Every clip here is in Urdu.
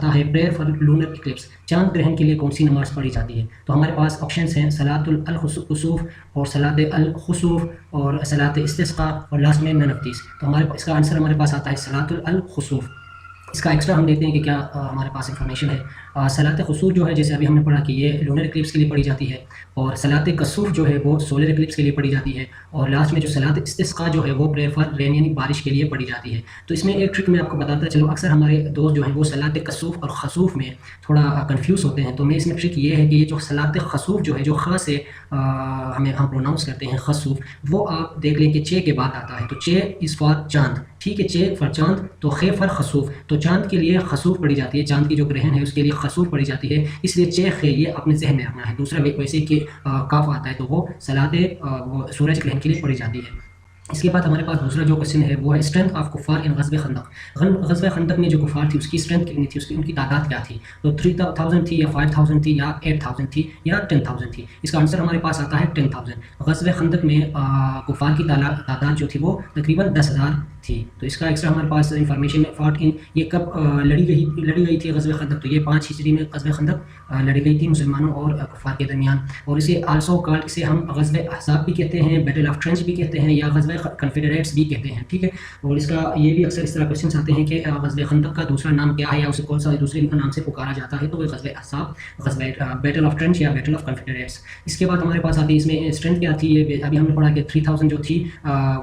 آتا ہے پریئر فار لونر اکلپس، چاند گرہن کے لیے کون سی نماز پڑھی جاتی ہے؟ تو ہمارے پاس آپشنس ہیں صلاۃ الخسوف اور صلاۃ الخسوف اور صلاۃ استسقاء اور لاسٹ میں نن آف دیز۔ تو ہمارے اس کا آنسر ہمارے پاس آتا ہے صلاۃ الخسوف۔ اس کا ایکسٹرا ہم دیکھتے ہیں کہ کیا ہمارے پاس انفارمیشن ہے۔ صلاۃ خسوف جو ہے جیسے ابھی ہم نے پڑھا کہ یہ لونر اکلپس کے لیے پڑھی جاتی ہے، اور صلاۃ کسوف جو ہے وہ سولر اکلپس کے لیے پڑھی جاتی ہے، اور لاسٹ میں جو صلاۃ استسقاء جو ہے وہ پریئر فار رین یعنی بارش کے لیے پڑھی جاتی ہے۔ تو اس میں ایک ٹرک میں آپ کو بتاتا چلو، اکثر ہمارے دوست جو ہیں وہ صلاۃ کسوف اور خسوف میں تھوڑا کنفیوز ہوتے ہیں، تو میں اس میں ٹرک یہ ہے کہ یہ جو صلاۃ خسوف جو ہے جو خ سے ہم پروناؤنس کرتے ہیں خسوف، وہ آپ دیکھ لیں کہ چے کے بعد آتا ہے، تو چے از فار چاند، ٹھیک ہے، چے فار چاند، تو خے فار خسوف، تو چاند کے لیے خسوف پڑھی جاتی ہے، چاند کی جو گرہن ہے اس کے لیے خسوف پڑھی جاتی ہے، اس لیے چے خے یہ اپنے ذہن میں رکھنا ہے۔ دوسرا ویسے کہ کاف آتا ہے تو وہ صلاۃ وہ سورج گرہن کے لیے پڑھی جاتی ہے۔ اس کے بعد ہمارے پاس دوسرا جو کوشچن ہے وہ ہے اسٹرینتھ آف کفار ان غزوہ خندق۔ غزوہ خندق میں جو کفار تھی اس کی اسٹرینتھ کتنی تھی، ان کی تعداد کیا تھی؟ تو 3000 تھی یا 5000 تھی یا 8000 تھی یا 10000 تھی؟ اس کا آنسر ہمارے پاس آتا ہے 10000۔ غزوہ خندق میں کفار کی تعداد جو تھی وہ تقریباً 10000 تھی۔ تو اس کا ایکسٹرا ہمارے پاس انفارمیشن ہے فاٹ ان، یہ کب لڑی گئی تھی غزوہ خندق؟ تو یہ 5 ہجری میں غزوہ خندق لڑی گئی تھی مسلمانوں اور کفار کے درمیان، اور اسے آلسو کالڈ، اسے ہم غزوہ احزاب بھی کہتے ہیں، بیٹل آف ٹرنچ بھی کہتے ہیں، یا غزوہ کنفیڈریٹس بھی کہتے ہیں، ٹھیک ہے۔ اور اس کا یہ بھی اکثر اس طرح کوشچنس آتے ہیں کہ غزوہ خندق کا دوسرا نام کیا ہے، یا اسے کون سا دوسرے نام سے پکارا جاتا ہے؟ تو وہ غزوہ احزاب، غزوہ بیٹل آف ٹرنچ یا بیٹل آف کنفیڈریٹس۔ اس کے بعد ہمارے پاس آتی ہے اس میں اسٹرینتھ کیا تھی، یہ ابھی ہم نے پڑھا کہ 3000 جو تھی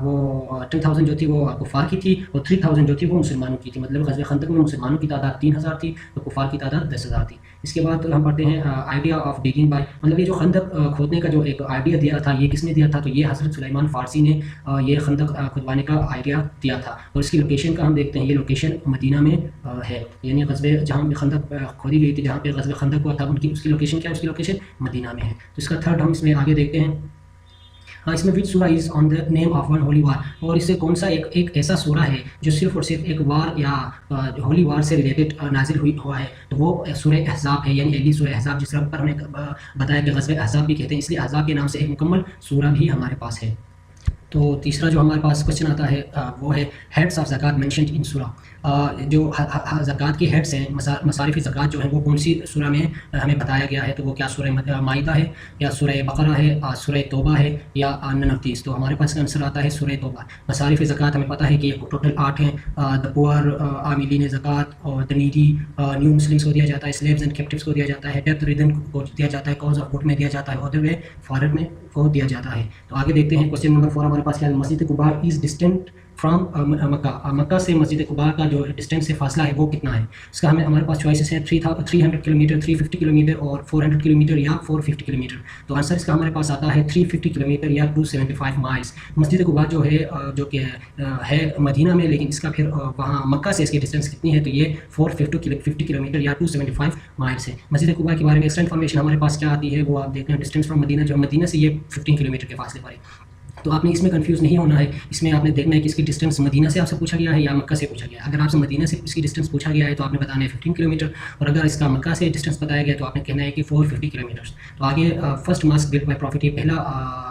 وہ 10000 جو تھی وہ کفار کی تھی، اور 3000 جو تھی وہ مسلمانوں کی تھی، مطلب غزوہ خندق میں مسلمانوں کی تعداد 3000 تھی تو کفار کی تعداد 10000 تھی۔ اس کے بعد ہم پڑھتے ہیں آئیڈیا آف ڈیگنگ بائی، مطلب یہ جو خندق کھودنے کا جو ایک آئیڈیا دیا تھا یہ کس نے دیا تھا؟ تو یہ حضرت سلیمان فارسی نے یہ خندق کھدوانے کا آئیڈیا دیا تھا، اور اس کی لوکیشن کا ہم دیکھتے ہیں، یہ لوکیشن مدینہ میں ہے، یعنی غزوہ جہاں خندق کھودی گئی تھی، جہاں پہ غزوہ خندق ہوا تھا اس کی لوکیشن کیا ہے؟ اس کی لوکیشن مدینہ میں ہے۔ تو اس کا تھرڈ ہم اس میں آگے دیکھتے ہیں، اس میں وچ سورہ از آن دا نیم آف ون ہولی وار، اور اس سے کون سا ایک ایسا سورہ ہے جو صرف اور صرف ایک وار یا ہولی وار سے ریلیٹڈ نازل ہوا ہے؟ تو وہ سورہ احزاب ہے، یعنی اگلی سورہ احزاب، جس طرح پر ہم نے بتایا کہ غزوہ احزاب بھی کہتے ہیں، اس لیے احزاب کے نام سے ایک مکمل سورہ بھی ہمارے پاس ہے۔ تو تیسرا جو ہمارے پاس کوشچن آتا ہے وہ ہے ہیڈس آف زکوٰۃ مینشنڈ ان سورہ، جو زکوٰۃ کے ہیڈس ہیں، مصارف زکوٰۃ جو ہیں وہ کون سی سورہ میں ہمیں بتایا گیا ہے؟ تو وہ کیا سورہ مائدہ ہے یا سورہ بقرہ ہے، سورہ توبہ ہے یا نن آف دیز؟ تو ہمارے پاس کا آنسر آتا ہے سورہ توبہ۔ مصارف زکوٰۃ ہمیں پتہ ہے کہ ٹوٹل 8 ہیں، دا پور، عاملین زکوٰۃ، اور دا نیڈی، نیو مسلمس کو دیا جاتا ہے، سلیوز اینڈ کیپٹیوز کو دیا جاتا ہے، ڈیپتھ ریدن کو دیا جاتا ہے، کاز آف گڈ میں دیا جاتا ہے، ادر وے فارغ میں کو دیا جاتا ہے۔ تو آگے دیکھتے ہیں کوشچن نمبر 4 ہمارے پاس کیا ہے، مسجد قباء از ڈسٹینٹ فرام مکہ، مکہ سے مسجد قباء کا جو ڈسٹینس سے فاصلہ ہے وہ کتنا ہے؟ اس کا ہمارے پاس چوائسیز ہیں 300 کلومیٹر، 350 کلومیٹر اور 400 کلومیٹر یا 450 کلومیٹر۔ تو آنسر اس کا ہمارے پاس آتا ہے 350 کلومیٹر یا 275 مائلس۔ مسجد قباء جو ہے جو کہ ہے مدینہ میں، لیکن اس کا پھر وہاں مکہ سے اس کی ڈسٹینس کتنی ہے؟ تو یہ 450 کلومیٹر یا 275 مائلس ہے۔ مسجد قباء کے بارے میں ایکسٹرا انفارمیشن ہمارے پاس کیا آتی ہے وہ آپ دیکھتے ہیں، ڈسٹینس فرام مدینہ، جو مدینہ سے یہ 15 کلومیٹر کے فاصلے پر ہے۔ تو آپ نے اس میں کنفیوز نہیں ہونا ہے، اس میں آپ نے دیکھنا ہے کہ اس کی ڈسٹینس مدینہ سے آپ سے پوچھا گیا ہے یا مکہ سے پوچھا گیا ہے۔ اگر آپ سے مدینہ سے اس کی ڈسٹینس پوچھا گیا ہے تو آپ نے بتانا ہے 15 کلومیٹر، اور اگر اس کا مکہ سے ڈسٹینس بتایا گیا تو آپ نے کہنا ہے کہ 450 کلومیٹر۔ تو آگے first mosque built by prophet, یہ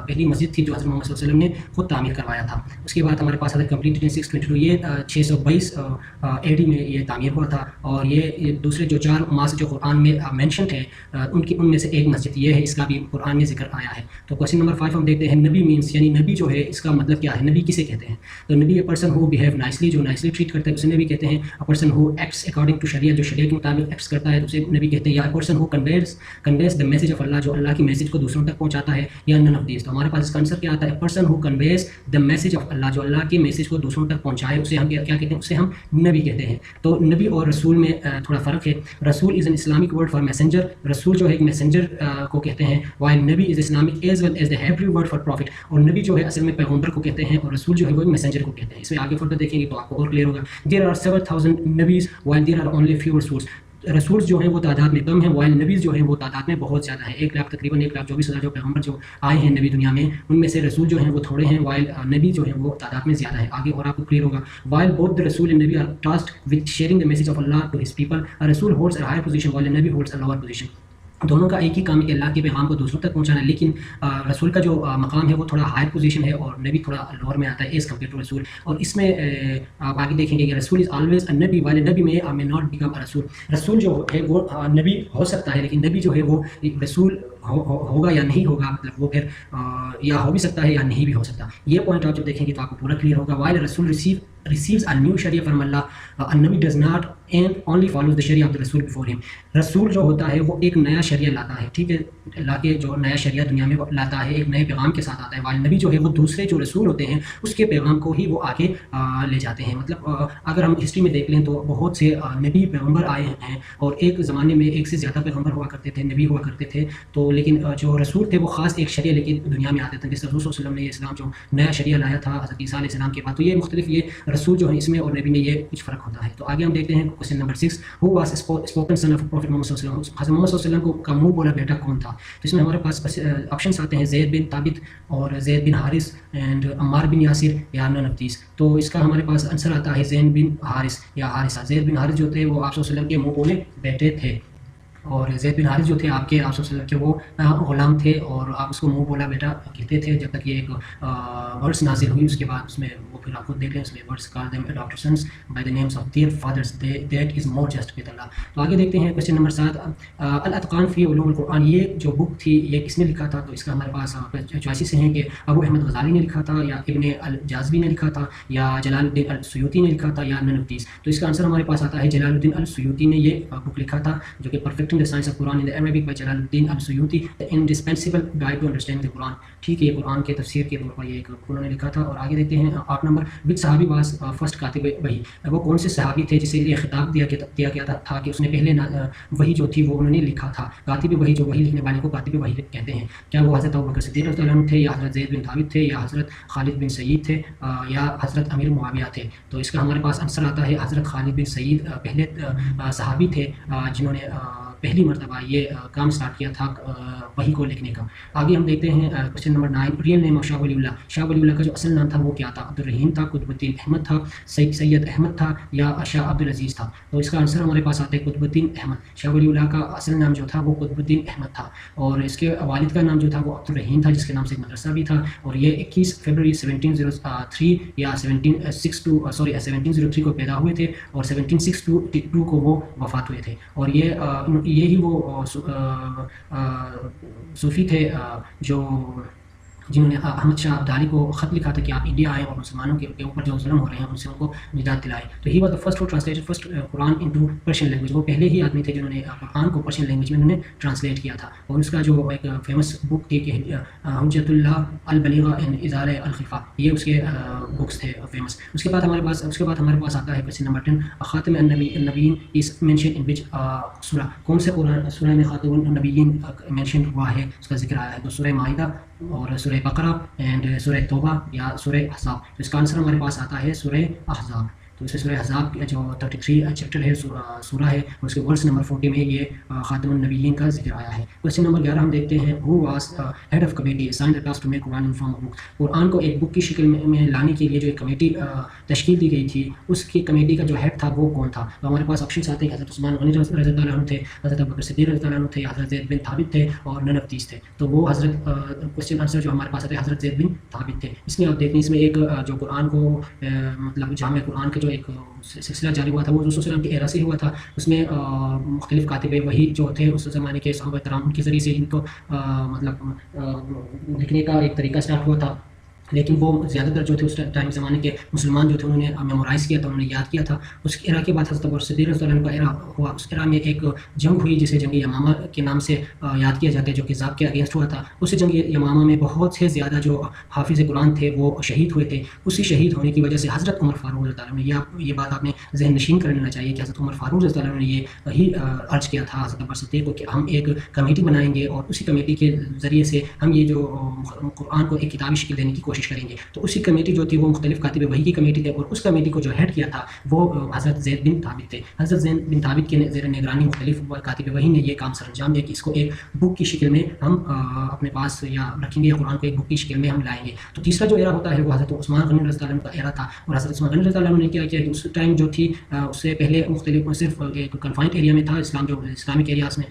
پہلی مسجد تھی جو حضرت محمد صلی اللہ علیہ وسلم نے خود تعمیر کروایا تھا۔ اس کے بعد ہمارے پاس آتا ہے کمپلیٹ ان 622، یہ 622 AD میں یہ تعمیر ہوا تھا، اور یہ دوسرے جو 4 ماسک جو قرآن میں مینشنڈ ہیں ان میں سے ایک مسجد یہ ہے، اس کا بھی قرآن میں ذکر آیا ہے۔ تو کوشچن نمبر 5 ہم دیکھتے ہیں، نبی مینس، یعنی نبی جو ہے اس کا مطلب کیا ہے؟ نبی کسے کہتے ہیں؟ تو نبی a person who behave nicely, جو نائسلی ٹریٹ کرتا ہے اسے نبی کہتے ہیں۔ A person who acts according to shariat, جو شریعت کے مطابق ایکٹس کرتا ہے تو اسے نبی کہتے ہیں۔ یا a person who conveys the message of Allah, جو اللہ کی میسج کو دوسروں تک پہنچاتا ہے، یا نن آف دیز۔ تو ہمارے پاس اس کا آنسر کیا آتا ہے؟ A person who conveys the message of Allah, جو اللہ کی میسج کو دوسروں تک پہنچائے اسے ہم کیا کہتے ہیں؟ اسے ہم نبی کہتے ہیں۔ تو نبی اور رسول میں تھوڑا فرق ہے، رسول is an Islamic word for messenger, رسول جو ہے ایک میسنجر کو کہتے ہیں، while nabi is Islamic as well as the Hebrew word for prophet, اور نبی جو ہے اصل میں پیغمبر کو کہتے ہیں، اور رسول جو ہے وہ میسنجر کو کہتے ہیں۔ اس میں آگے فردر دیکھیں گے تو آپ کو اور کلیئر ہوگا۔ دیر آر 7000 نبیز while there are only few رسولز، رسولز جو ہیں وہ تعداد میں کم ہیں، وائل نبیز جو ہیں وہ تعداد میں بہت زیادہ ہیں، 1 لاکھ تقریباً 1,24,000 جو پیغمبر جو آئے ہیں نبی دنیا میں، ان میں سے رسول جو ہیں وہ تھوڑے ہیں، وائل نبی جو ہیں وہ تعداد میں زیادہ ہے۔ آگے اور آپ کو کلیئر ہوگا، وائل بوتھ دا رسول اینڈ نبی are tasked with sharing the message of Allah to his people, رسول holds a higher position while نبی ہولڈز اے لوور پوزیشن۔ دونوں کا ایک ہی کام ہے کہ اللہ کے پیغام کو دوسروں تک پہنچانا ہے، لیکن رسول کا جو مقام ہے وہ تھوڑا ہائر پوزیشن ہے اور نبی تھوڑا لوور میں آتا ہے ایز کمپیئر ٹو رسول. اور اس میں آپ آگے دیکھیں گے کہ رسول از آلویز اے نبی، والے نبی میں ناٹ بیکم اے رسول. رسول جو ہے وہ نبی ہو سکتا ہے، لیکن نبی جو ہے وہ رسول ہوگا یا نہیں ہوگا، مطلب وہ پھر یا ہو بھی سکتا ہے یا نہیں بھی ہو سکتا. یہ پوائنٹ آپ جب دیکھیں گے تو آپ کو پورا کلیئر ہوگا. وائل رسول receives a new sharia from Allah, a nabi does not and only follows the sharia of the rasul before him. رسول جو ہوتا ہے وہ ایک نیا شریعہ لاتا ہے، ٹھیک ہے، لا کے جو نیا شریعہ دنیا میں لاتا ہے ایک نئے پیغام کے ساتھ آتا ہے. وائل نبی جو ہے وہ دوسرے جو رسول ہوتے ہیں اس کے پیغام کو ہی وہ آگے لے جاتے ہیں. مطلب اگر ہم ہسٹری میں دیکھ لیں تو بہت سے نبی پیغمبر آئے ہیں اور ایک زمانے میں ایک سے زیادہ پیغمبر ہوا کرتے تھے، نبی ہوا کرتے تھے. تو لیکن جو رسول تھے وہ خاص ایک شریعہ لے کے دنیا میں آتے تھے. جس رسول صلی اللہ علیہ وسلم نے یہ اسلام جو نیا شریعہ لایا تھا حضرت عیسیٰ علیہ السلام کے بعد، تو یہ مختلف یہ رسول جو ہیں اس میں اور نبی میں یہ کچھ فرق ہوتا ہے. تو آگے ہم دیکھتے ہیں question number 6. Who was spoken son of prophet Muhammad صلی اللہ علیہ وسلم. حضرت محمد صلی اللہ علیہ وسلم کا منہ بولا بیٹا کون تھا؟ تو اس میں ہمارے پاس آپشنس آتے ہیں زید بن ثابت اور زید بن حارث اینڈ عمار بن یاسر یا نن آف دیز. تو اس کا ہمارے پاس آنسر آتا ہے زید بن حارث یا حارثہ. زید بن حارث جو تھے وہ آپ صلی اللہ علیہ وسلم کے منہ بولے بیٹے تھے، اور زید بن حارث جو تھے آپ صلی اللہ علیہ وسلم کے وہ غلام تھے اور آپ اس کو منہ بولا بیٹا کہتے تھے جب تک یہ ایک ورڈس نازل ہوئی. اس کے بعد اس میں وہ پھر آپ خود دیکھ لیں اس میں words call them adopted sons by the names of their fathers that is more just with Allah. تو آگے دیکھتے ہیں کوشچن نمبر 7. الاتقان فی علوم القرآن، یہ جو بک تھی یہ کس نے لکھا تھا؟ تو اس کا ہمارے پاس چوائسیز ہیں کہ ابو احمد غزالی نے لکھا تھا یا ابن الجازبی نے لکھا تھا یا جلال الدین السیوطی نے لکھا تھا یا نن آف دیز. تو اس کا آنسر ہمارے پاس آتا ہے جلال الدین السیوطی نے یہ بک لکھا تھا، جو کہ perfecting the science of Quran in the Arabic by Jalal Uddin السیوطی, the indispensable guide to understanding the Quran. ٹھیک ہے، یہ قرآن کے تفسیر کے طور پر یہ ایک انہوں نے لکھا تھا. اور آگے دیکھتے ہیں 8 نمبر. وچ صحابی واز فرسٹ کاتب وحی، وہ کون سے صحابی تھے جسے یہ خطاب دیا گیا تھا کہ اس نے پہلے وحی جو تھی وہ انہوں نے لکھا تھا. کاتب وحی، جو وحی لکھنے والے کو کاتب وحی کہتے ہیں. کیا وہ حضرت ابوبکر صدیق رضی اللہ عنہ تھے یا حضرت زید بن ثابت تھے یا حضرت خالد بن سعید تھے یا حضرت امیر معاویہ تھے؟ تو اس کا ہمارے پاس آنسر آتا ہے حضرت خالد بن سعید پہلے صحابی تھے جنہوں نے پہلی مرتبہ یہ کام سٹارٹ کیا تھا وحی کو لکھنے کا. آگے ہم دیکھتے ہیں question number 9. Real name of Shah Wali Allah. شاہ ولی اللہ کا جو اصل نام تھا وہ کیا تھا؟ عبد الرحیم تھا، قطب الدین احمد تھا، سید احمد تھا یا شاہ عبد العزیز تھا؟ تو اس کا آنسر ہمارے پاس آتا ہے قطب الدین احمد. شاہ ولی اللہ کا اصل نام جو تھا وہ قطب الدین احمد تھا اور اس کے والد کا نام جو تھا وہ عبد الرحیم تھا، جس کے نام سے ایک مدرسہ بھی تھا. اور یہ 21 فروری 1703 یا 1703 کو پیدا ہوئے تھے اور 1762 کو وہ وفات ہوئے تھے. اور یہی وہ صوفی تھے جو جنہوں نے احمد شاہ ابدالی کو خط لکھا تھا کہ آپ انڈیا آئیں اور مسلمانوں کے اوپر جو ظلم ہو رہے ہیں ان سے ان کو نجات دلائیں. تو he was the first to translate first Quran into Persian language. وہ پہلے ہی آدمی تھے جنہوں نے قرآن کو پرشین لینگویج میں انہوں نے ٹرانسلیٹ کیا تھا. اور اس کا جو ایک فیمس بک تھی کہ حجت اللہ البلیغہ ان ازالہ الخفا، یہ اس کے بکس تھے فیمس. اس کے بعد ہمارے پاس آتا ہے کوشچن نمبر 10. خاتم النبیین از مینشن ان وچ سورہ. کون سے قرآن سورہ میں خاتم النبیین مینشن ہوا ہے، اس کا ذکر آیا ہے؟ تو سورہ مائدہ اور سورہ بقرہ اینڈ سورہ توبہ یا سورہ احزاب. تو اس کا آنسر ہمارے پاس آتا ہے سورہ احزاب. تو اس میں سورہ احزاب جو 33 چیپٹر ہے سورہ ہے، اور اس کے ورس نمبر 40 میں یہ خاتم النبیین کا ذکر آیا ہے. کوشچن نمبر 11 ہم دیکھتے ہیں. Who was head of committee assigned the task to make Quran in form of book. Quran کو ایک بک کی شکل میں لانے کے لیے جو ایک کمیٹی تشکیل دی گئی تھی، اس کی کمیٹی کا جو ہیڈ تھا وہ کون تھا؟ تو ہمارے پاس آپشنس آتے ہیں. حضرت عثمان غنی رضی اللہ عنہ تھے، حضرت ابوبکر صدیق رضی اللہ عنہ تھے یا حضرت زید بن ثابت تھے اور نن آف دیز تھے. تو وہ حضرت کوشچن آنسر جو ہمارے پاس آتے ہیں حضرت زید بن ثابت تھے. اس میں آپ دیکھیں اس میں ایک جو قرآن کو مطلب جامع قرآن کا جو ایک سلسلہ جاری ہوا تھا وہ رسول صلی اللہ علیہ وسلم کے ایرا سے ہوا تھا. اس میں مختلف کاتب وحی جو تھے اس زمانے کے صحابہ کرام کے ذریعے سے ان کو مطلب لکھنے کا ایک طریقہ اسٹارٹ ہوا تھا. لیکن وہ زیادہ تر جو تھے اس ٹائم زمانے کے مسلمان جو تھے انہوں نے میمورائز کیا تھا، انہوں نے یاد کیا تھا. اس ایرا کے بعد حضرت ابوبکر صدیق رضی اللہ عنہ کا ایرا ہوا. اس ایرا میں ایک جنگ ہوئی جسے جنگ یمامہ کے نام سے یاد کیا جاتا ہے، جو کہ ذاب کے اگینسٹ ہوا تھا. اس جنگ یمامہ میں بہت سے زیادہ جو حافظ قرآن تھے وہ شہید ہوئے تھے. اسی شہید ہونے کی وجہ سے حضرت عمر فاروق رضی اللہ عنہ نے یہ بات آپ نے ذہن نشین کر لینا چاہیے کہ حضرت عمر فاروق رضی اللہ عنہ نے یہی عرض کیا تھا حضرت ابوبکر صدیق کو کہ ہم ایک کمیٹی بنائیں گے اور اسی کمیٹی کے ذریعے سے ہم یہ جو قرآن کو ایک کتابی شکل دینے کی کوشش کوشش کریں گے. تو اسی کمیٹی جو تھی وہ مختلف کاتب وحی کی کمیٹی تھی, اور اس کمیٹی کو جو ہیڈ کیا تھا وہ حضرت زید بن ثابت تھے. حضرت زید بن ثابت کے زیر نگرانی مختلف کاتب وحی نے یہ کام سر انجام دیا کہ اس کو ایک بک کی شکل میں ہم اپنے پاس یا رکھیں گے, قرآن کو ایک بک کی شکل میں ہم لائیں گے. تو تیسرا جو ایرا ہوتا ہے وہ حضرت عثمان غنی رضی اللہ عنہ کا ایرا تھا, اور حضرت عثمان غنی رضی اللہ عنہ نے کیا کیا کہ اس ٹائم جو تھی اس سے پہلے مختلف صرف ایک کنفائنڈ ایریا میں تھا اسلام, جو اسلامک ایریاز میں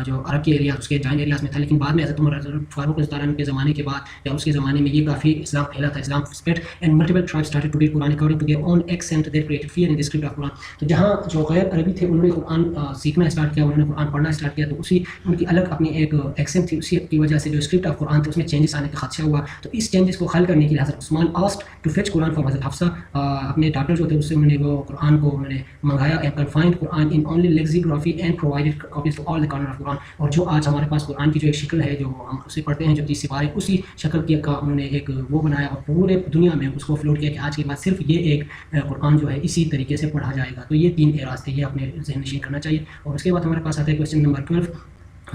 جو عرب کے ایریاز اس کے جائنٹ ایریاز میں تھا, لیکن بعد میں حضرت عمر فاروق رضی اللہ عنہ کے زمانے کے بعد یا اس کے زمانے میں یہ کافی اسلام پھیلا تھا. اسلام spread and multiple tribes started to read Quran according to their own accent. They created fear in the script of Quran. تو جہاں جو غیر عربی تھے انہوں نے قرآن سیکھنا اسٹارٹ کیا, انہوں نے قرآن پڑھنا اسٹارٹ کیا, تو اسی ان کی الگ اپنی ایک ایکسنٹ تھی, اسی کی وجہ سے جو اسکرپٹ آف قرآن تھے اس میں چینجز آنے کا خدشہ ہوا. تو اس چینجز کو حل کرنے کے لیے حضرت Usman asked to fetch Quran from حضرت حفصہ, اپنے ڈاکٹر جو تھے اس سے انہوں نے وہ قرآن کو انہوں نے منگایا, and confined Quran in only lexicography and provided copies to all the corner of Quran. اور جو آج ہمارے پاس قرآن کی جو ایک شکل ہے جو ہم اسے پڑھتے ہیں جو 30 سپارے, اسی شکل کی کا انہوں نے ایک وہ بنایا اور پورے دنیا میں اس کو فلوٹ کیا کہ آج کے بعد صرف یہ ایک قرآن جو ہے اسی طریقے سے پڑھا جائے گا. تو یہ 3 اعراض تھے, یہ اپنے ذہن نشین کرنا چاہیے. اور اس کے بعد ہمارے پاس آتا ہے کویشچن نمبر 12.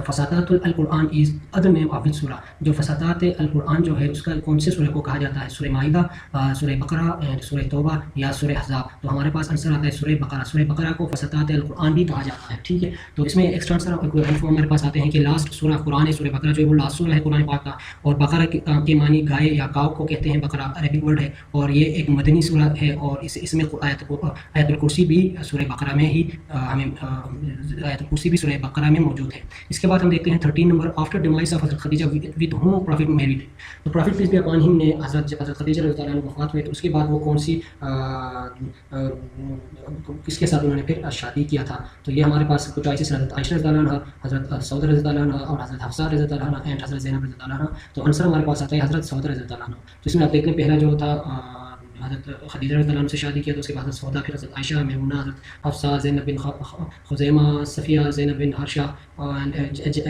فسادات القرآن از ادر نیم آف سورہ. جو فسادات القرآن جو ہے اس کا کون سے سورہ کو کہا جاتا ہے؟ سورہ مائدہ, سورہ بقرہ, سورہ توبہ یا سورہ احزاب. تو ہمارے پاس آنسر آتا ہے سورہ بقرہ. سورہ بقرہ کو فسادات القرآن بھی کہا جاتا ہے, ٹھیک ہے. تو اس میں ایکسٹرا انفو ہمارے پاس آتے ہیں کہ لاسٹ سورہ قرآن ہے, سورہ بقرہ جو ہے وہ لاسٹ سورہ ہے قرآن پاک کا, اور بقرہ کے معنی گائے یا کاؤ کو کہتے ہیں. بقرہ عربی ورڈ ہے اور یہ ایک مدنی سورہ ہے, اور اس میں آیت الکرسی بھی سورہ بقرہ میں ہی ہمیں آیت الکرسی بھی سورہ بقرہ میں موجود ہے. اس کے بعد ہم دیکھتے ہیں 13 نمبر. آفٹر ڈیمائز آف حضرت Khadija with whom prophet married. تو پروفٹ پیس بی اپان ہم نے حضرت خدیجہ رضی اللہ عنہ وفات ہوئے, تو اس کے بعد وہ کون سی کس کے ساتھ انہوں نے پھر شادی کیا تھا؟ تو یہ ہمارے پاس کچھ چوائسز حضرت عائشہ رضی اللہ عنہ, حضرت سعودہ رضی اللہ عنہ, اور حضرت حفصہ رضی اللہ عنہ اینڈ حضرت زینب رضی اللہ عنہ. تو آنسر ہمارے پاس آتا ہے حضرت سعودہ رضی اللہ عنہ. تو اس میں آپ دیکھ لیں پہلا جو تھا حضرت خدیجہ رضی اللہ عنہ سے شادی کیا, تو اس کے بعد حضرت سعودہ, پھر حضرت عائشہ, میمونہ, حضرت حفصہ, زینب بن خزیمہ, صفیہ, زینب بن حرشہ,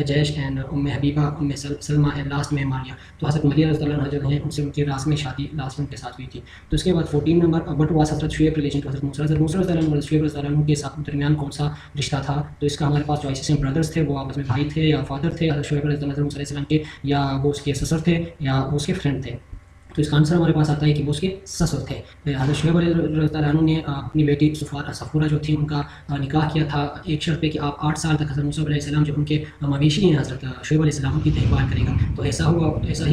جیش اینڈ ام حبیبہ, ام سلمہ, اینڈ لاسٹ میں ماریہ. تو حضرت ملیہ رضی اللہ عنہ جو ہیں ان سے ان کی راس میں شادی لاسٹ ان کے ساتھ ہوئی تھی. تو اس کے بعد 14 نمبر. بٹ واز حضرت شعیب ریلیشن ٹو حضرت موسیٰ. حضرت موسیٰ رضی اللہ عنہ اور شعیب رضی اللہ عنہ کے ساتھ درمیان کون سا رشتہ تھا؟ تو اس کا ہمارے پاس چوائسز ہیں. بردرس تھے, وہ آپس میں بھائی تھے یا فادر تھے حضرت شعیب رضی اللہ عنہ موسیٰ علیہ السلام کے, یا وہ اس کے سسر تھے یا وہ اس کے فرینڈ تھے. تو اس کا آنسر ہمارے پاس آتا ہے کہ وہ اس کے سسر تھے. حضرت شعیب رضی اللہ عنہ نے اپنی بیٹی صفورہ جو تھی ان کا نکاح کیا تھا ایک شرط پہ کہ آپ 8 سال تک حضرت موسیٰ علیہ السلام جو ان کے مویشی ہیں حضرت شعیب علیہ السلام کی دیکھ بھال کرے گا. تو ایسا ہی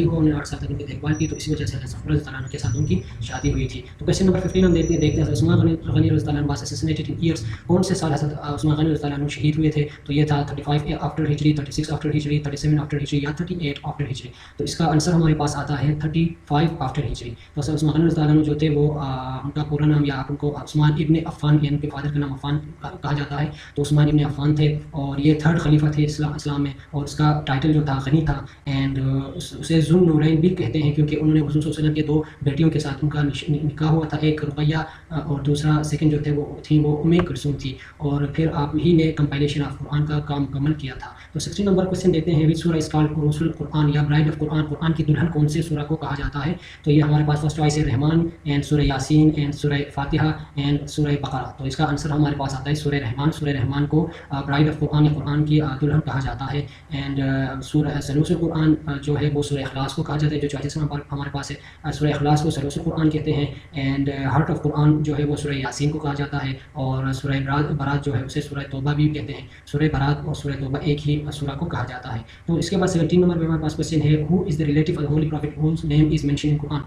ہوا, انہوں نے 8 سال تک ان کی دیکھ بھال کی, تو اسی وجہ سے حضرت صفورہ رضی اللہ عنہ کے ساتھ ان کی شادی ہوئی تھی. تو کویشچن نمبر 15 ہم دیکھتے ہیں حضرت عثمان غنی رضی اللہ عنہ واز اسیسینیٹڈ ان ایئرس. کون سے سال حضرت عثمان غنی رضی اللہ عنہ شہید ہوئے تھے؟ تو یہ تھا 35 آفٹر ہجری, 36 آفٹر ہجری, 37 آفٹر ہجری یا 38 آفٹر ہجری. تو اس کا آنسر ہمارے پاس آتا ہے 35 آفٹر ہجری. تو عثمان غنی رضی اللہ عنہ جو تھے وہ ان کا پورا نام, یا آپ ان کو عثمان ابن عفان, یعنی ان کے فادر کا نام عفان کہا جاتا ہے, تو عثمان ابن عفان تھے, اور یہ 3rd خلیفہ تھے اسلام میں, اور اس کا ٹائٹل جو تھا غنی تھا, اینڈ اسے ذو النورین بھی کہتے ہیں کیونکہ انہوں نے حضور صلی اللہ علیہ وسلم کے 2 بیٹیوں کے ساتھ ان کا نکاح ہوا تھا, ایک رقیہ اور دوسرا سیکنڈ جو تھے وہ تھیں وہ ام کلثوم تھی, اور پھر آپ ہی نے کمپائلیشن آف قرآن کا کام مکمل کیا تھا. تو 16 نمبر کویشچن دیتے ہیں, وچ سورہ از کالڈ عروس القرآن یا برائڈ آف قرآن. قرآن کی دلہن کون سے سورہ کو کہا جاتا ہے؟ تو یہ ہمارے پاس فرسٹ چوائس ہے رحمان, اینڈ سورہ یاسین, اینڈ سورہ فاتحہ, اینڈ سورہ بقرہ. تو اس کا آنسر ہمارے پاس آتا ہے سورہ رحمان. سورہ رحمان کو برائڈ آف قرآن یا قرآن کی دلہن کہا جاتا ہے. اینڈ سورہ سلوس القرآن جو ہے وہ سورہ اخلاص کو کہا جاتا ہے, جو چوائسز ہمارے پاس ہے. سورہ اخلاص کو سلوس القرآن کہتے ہیں, اینڈ ہارٹ آف قرآن جو ہے وہ سورہ یاسین کو کہا جاتا ہے, اور سورہ برات جو ہے اسے سورہ توبہ بھی کہتے ہیں. سورہ برات اور سورہ توبہ ایک ہی سورہ کو کہا جاتا ہے. تو اس کے بعد 17 نمبر پہ ہمارے پاس کویشچن ہے, who is the relative of holy prophet whose name is mention in Quran.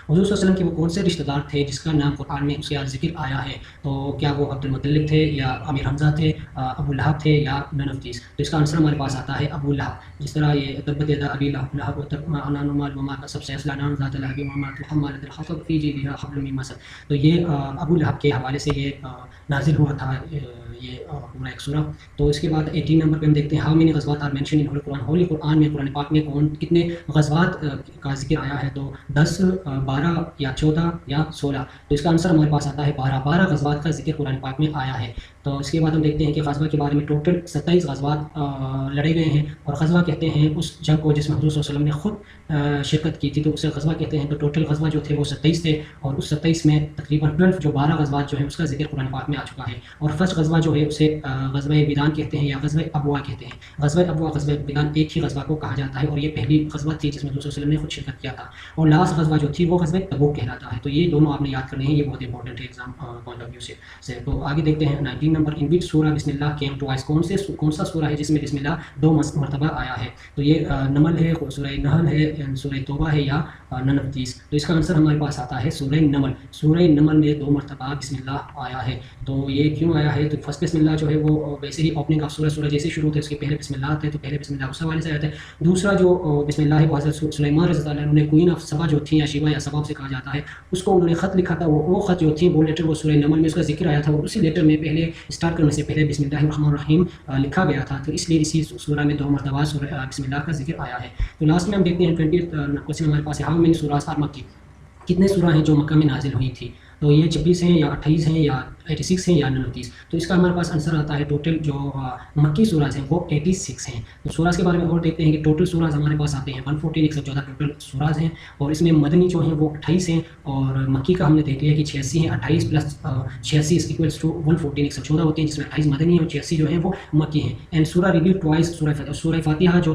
حضور صلی اللہ علیہ وسلم کے وہ کون سے رشتہ دار تھے جس کا نام قرآن میں اس کے ذکر آیا ہے؟ تو کیا وہ عبد المطلب تھے, یا امیر حمزہ تھے, ابو لہب تھے, یا نن آف دیز؟ تو اس کا آنسر ہمارے پاس آتا ہے ابو لہب. جس طرح یہ تبت یدا ابی لہب وتب مال وما کسب سیصلی نارا ذات لہب وامرأته حمالة الحطب فی جیدها حبل من مسد. تو یہ ابو لہب کے حوالے سے یہ نازل ہوا تھا یہ پورا ایک سورہ. تو اس کے بعد 18 نمبر پہ ہم دیکھتے ہیں, ہاؤ مینی غزوات are mention in holy Quran. Holy Quran میں قرآن پاک میں کتنے غزوات کا ذکر آیا ہے؟ تو 10, 12 یا 14 یا 16. تو اس کا آنسر ہمارے پاس آتا ہے 12 غزوات کا ذکر قرآن پاک میں آیا ہے. تو اس کے بعد ہم دیکھتے ہیں کہ غزوہ کے بارے میں ٹوٹل 27 غزوات لڑے گئے ہیں، اور غزوہ کہتے ہیں اس جنگ کو جس میں حضور صلی اللہ علیہ وسلم نے خود شرکت کی تھی، تو اسے غزوہ کہتے ہیں۔ تو ٹوٹل غزوہ جو تھے وہ 27 تھے، اور اس 27 میں تقریباً 12 جو 12 غزوات جو ہیں اس کا ذکر قرآن پاک میں آ چکا ہے۔ اور فرسٹ غزوہ جو ہے اسے غزوہ بدان کہتے ہیں یا غزوہ ابوا کہتے ہیں۔ غزوہ ابوا غزوہ بدان ایک ہی غزوہ کو کہا جاتا ہے، اور یہ پہلی غزوہ تھی جس میں حضور صلی اللہ علیہ وسلم نے خود شرکت کیا تھا۔ اور لاسٹ غزوہ جو تھی وہ غزوہ تبوک کہلاتا ہے۔ تو یہ دونوں آپ نے یاد کرنے ہیں، یہ بہت امپورٹنٹ ہے ایگزام پوائنٹ آف ویو سے۔ تو آگے دیکھتے ہیں 19 نمبر، ان وچ سورہ بسم اللہ کیم ٹوائس، کون سا سورہ ہے جس میں بسم اللہ 2 مرتبہ آیا ہے؟ تو یہ نمل ہے، سورہ نحل ہے، سورہ توبہ ہے، یا نن آف دیز؟ تو اس کا آنسر ہمارے پاس آتا ہے سورہ نمل۔ سورہ نمل میں 2 مرتبہ بسم اللہ آیا ہے۔ تو یہ کیوں آیا ہے؟ تو فرسٹ بسم اللہ جو ہے وہ ویسے ہی اوپننگ آف سورہ جیسے شروع ہوتے ہیں اس کے پہلے بسم اللہ آتے ہیں، تو پہلے بسم اللہ اس حوالے سے آتا ہے۔ دوسرا جو بسم اللہ ہے وہ حضرت سلیمان رضی اللہ عنہ نے کوئین آف سبا جو تھیں، یا شیبہ یا سبا سے کہا جاتا ہے، اس کو انہوں نے خط لکھا تھا، وہ خط جو تھی وہ لیٹر وہ سورہ نمل میں اس کا ذکر آیا تھا، اور اسی لیٹر میں پہلے اسٹارٹ کرنے سے پہلے بسم اللہ الرحمن الرحیم لکھا گیا تھا، تو اس لیے اسی سورہ میں 2 مرتبہ سورہ بسم اللہ کا ذکر آیا ہے۔ تو لاسٹ میں ہم دیکھتے ہیں 20 کوشچن ہمارے پاس ہے، ہاؤ مینی سورہز آر مکی؟ کتنے سورہ ہیں جو مکہ میں نازل ہوئی تھی؟ تو یہ 26 ہیں، یا 28 ہیں، یا 86 ہیں، یا 29؟ تو اس کا ہمارے پاس آنسر آتا ہے ٹوٹل جو مکی سوراز ہیں وہ 86 ہیں۔ تو سوراز کے بارے میں اور دیکھتے ہیں کہ ٹوٹل سوراز ہمارے پاس آتے ہیں 114، 114 ٹوٹل سوراز ہیں، اور اس میں مدنی جو ہیں وہ 28 ہیں، اور مکی کا ہم نے دیکھ لیا کہ 86 ہیں۔ 28 پلس 86 ایکولس ٹو 114، 114 ہوتے ہیں، جس میں 28 مدنی ہیں اور 86 جو ہیں وہ مکی ہیں۔ اینڈ سورہ ریویو ٹوائس، سورہ فاتحہ جو